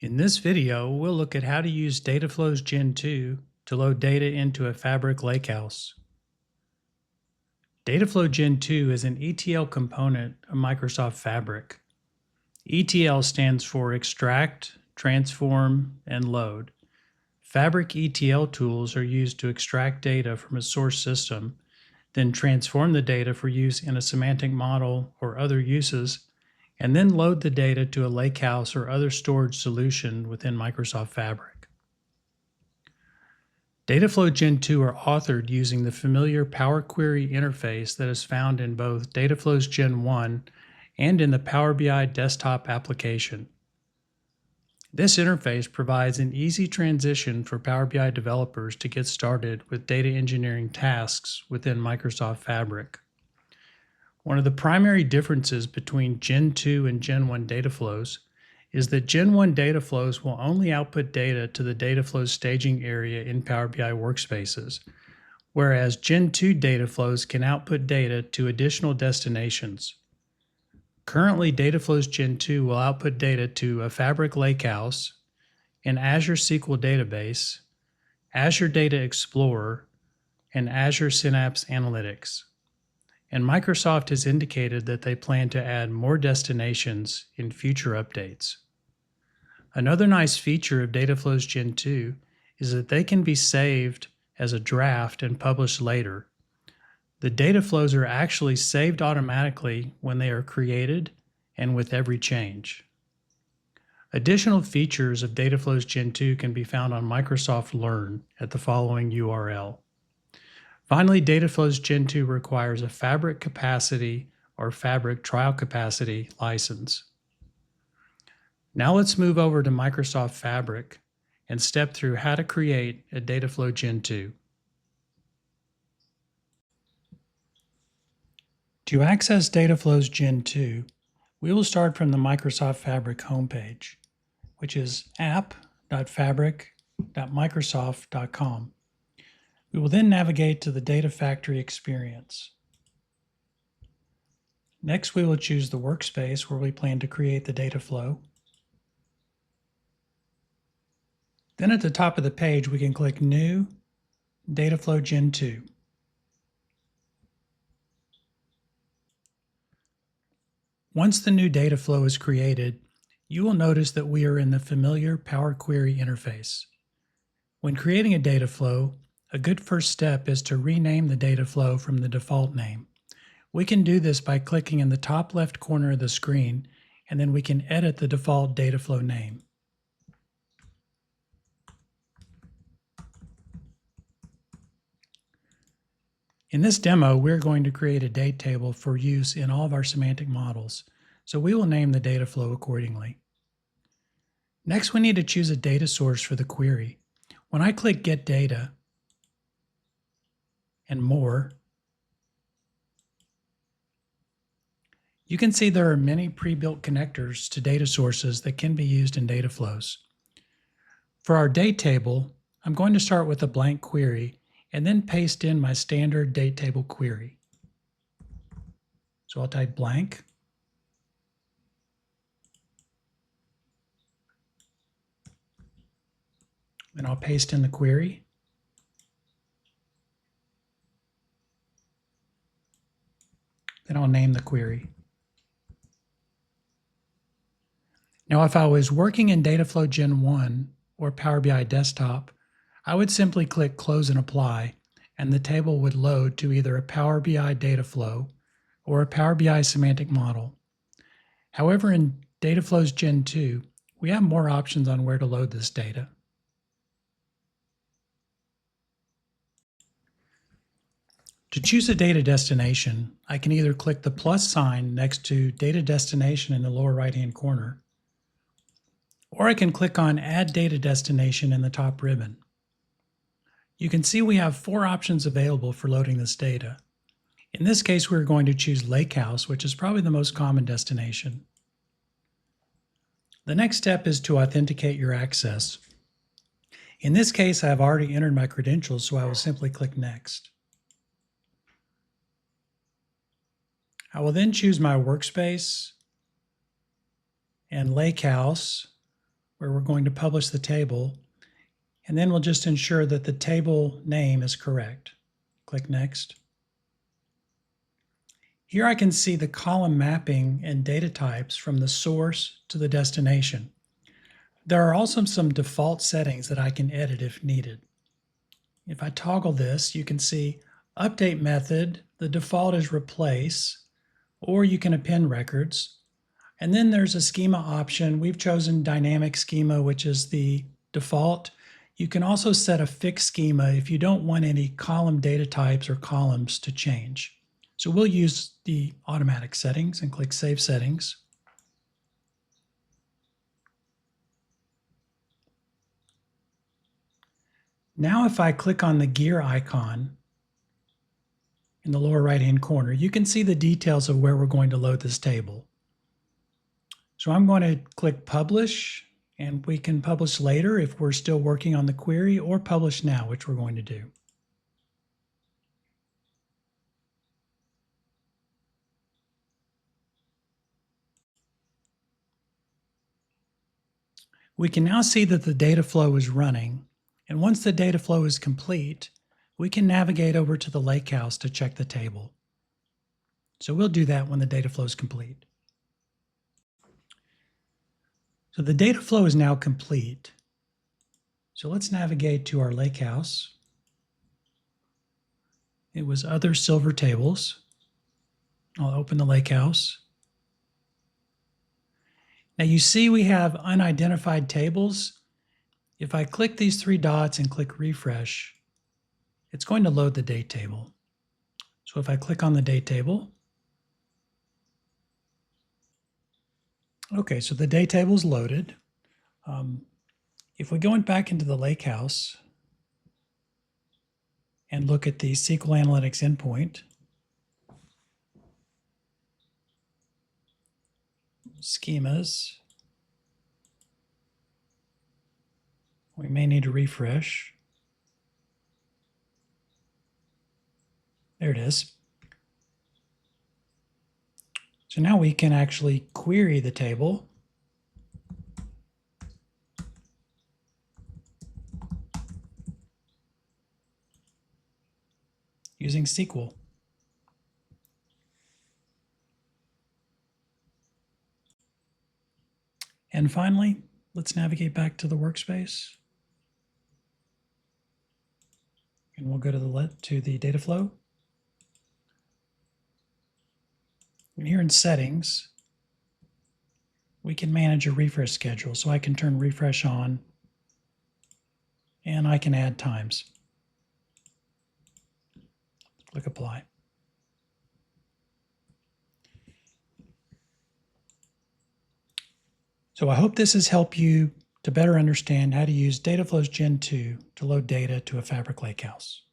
In this video, we'll look at how to use Dataflows Gen2 to load data into a Fabric Lakehouse. Dataflow Gen2 is an ETL component of Microsoft Fabric. ETL stands for Extract, Transform, and Load. Fabric ETL tools are used to extract data from a source system, then transform the data for use in a semantic model or other uses, and then load the data to a lakehouse or other storage solution within Microsoft Fabric. Dataflow Gen2 are authored using the familiar Power Query interface that is found in both Dataflows Gen1 and in the Power BI desktop application. This interface provides an easy transition for Power BI developers to get started with data engineering tasks within Microsoft Fabric. One of the primary differences between Gen 2 and Gen 1 Dataflows is that Gen 1 Dataflows will only output data to the Dataflows staging area in Power BI workspaces, whereas Gen 2 Dataflows can output data to additional destinations. Currently, Dataflows Gen 2 will output data to a Fabric Lakehouse, an Azure SQL database, Azure Data Explorer, and Azure Synapse Analytics. And Microsoft has indicated that they plan to add more destinations in future updates. Another nice feature of Dataflows Gen 2 is that they can be saved as a draft and published later. The data flows are actually saved automatically when they are created and with every change. Additional features of Dataflows Gen 2 can be found on Microsoft Learn at the following URL. Finally, Dataflows Gen 2 requires a Fabric Capacity or Fabric Trial Capacity license. Now let's move over to Microsoft Fabric and step through how to create a Dataflow Gen 2. To access Dataflows Gen 2, we will start from the Microsoft Fabric homepage, which is app.fabric.microsoft.com. We will then navigate to the Data Factory experience. Next, we will choose the workspace where we plan to create the data flow. Then at the top of the page, we can click New, Dataflow Gen 2. Once the new data flow is created, you will notice that we are in the familiar Power Query interface. When creating a data flow, a good first step is to rename the data flow from the default name. We can do this by clicking in the top left corner of the screen, and then we can edit the default data flow name. In this demo, we're going to create a date table for use in all of our semantic models, so we will name the data flow accordingly. Next, we need to choose a data source for the query. When I click Get Data and More, you can see there are many pre-built connectors to data sources that can be used in data flows. For our date table, I'm going to start with a blank query and then paste in my standard date table query. So I'll type blank. Then I'll paste in the query. Then I'll name the query. Now, if I was working in Dataflow Gen 1 or Power BI Desktop, I would simply click Close and Apply, and the table would load to either a Power BI data flow or a Power BI semantic model. However, in Dataflows Gen 2, we have more options on where to load this data. To choose a data destination, I can either click the plus sign next to Data Destination in the lower right-hand corner, or I can click on Add Data Destination in the top ribbon. You can see we have 4 options available for loading this data. In this case, we're going to choose Lakehouse, which is probably the most common destination. The next step is to authenticate your access. In this case, I have already entered my credentials, so I will simply click Next. I will then choose my workspace and Lakehouse, where we're going to publish the table, and then we'll just ensure that the table name is correct. Click Next. Here I can see the column mapping and data types from the source to the destination. There are also some default settings that I can edit if needed. If I toggle this, you can see Update Method, the default is Replace, or you can append records. And then there's a schema option. We've chosen Dynamic Schema, which is the default. You can also set a fixed schema if you don't want any column data types or columns to change. So we'll use the automatic settings and click Save Settings. Now if I click on the gear icon in the lower right-hand corner, you can see the details of where we're going to load this table. So I'm going to click Publish, and we can publish later if we're still working on the query, or Publish now, which we're going to do. We can now see that the data flow is running, and once the data flow is complete, we can navigate over to the Lakehouse to check the table. So we'll do that when the data flow is complete. So the data flow is now complete. So let's navigate to our Lakehouse. It was Other Silver Tables. I'll open the Lakehouse. Now you see we have unidentified tables. If I click these three dots and click Refresh, it's going to load the date table. So if I click on the date table, okay, so the date table is loaded. If we go back into the Lakehouse and look at the SQL Analytics endpoint, schemas, we may need to refresh. There it is. So now we can actually query the table using SQL. And finally, let's navigate back to the workspace. And we'll go to the data flow. And here in Settings, we can manage a refresh schedule. So I can turn refresh on, and I can add times. Click Apply. So I hope this has helped you to better understand how to use Dataflows Gen 2 to load data to a Fabric Lakehouse.